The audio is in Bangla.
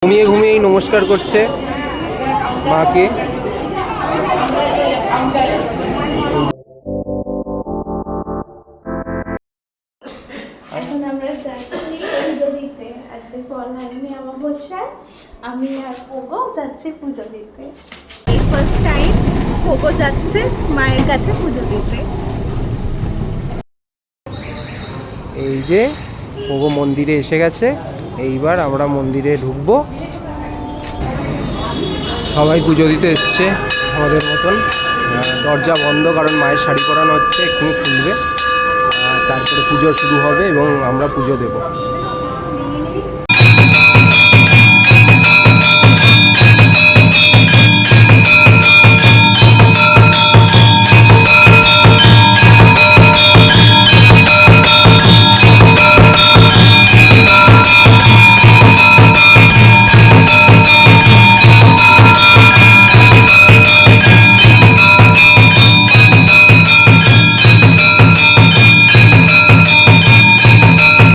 ঘুমিয়ে ঘুমিয়েই নমস্কার করছে মাকে। এখন আমরা যাচ্ছি পুজো দিতে। আজকে ফলহারিণী অমাবস্যায় আমি আর পোগো যাচ্ছি পুজো দিতে। এই ফার্স্ট টাইম পোগো যাচ্ছে মায়ের কাছে পুজো দিতে। এই যে পোগো মন্দিরে এসে গেছে, এইবার আমরা মন্দিরে ঢুকবো। সবাই পুজো দিতে এসছে আমাদের মতন। দরজা বন্ধ, কারণ মায়ের শাড়ি পরানো হচ্ছে, এক্ষুনি খুলবে, তারপরে পুজো শুরু হবে এবং আমরা পুজো দেব।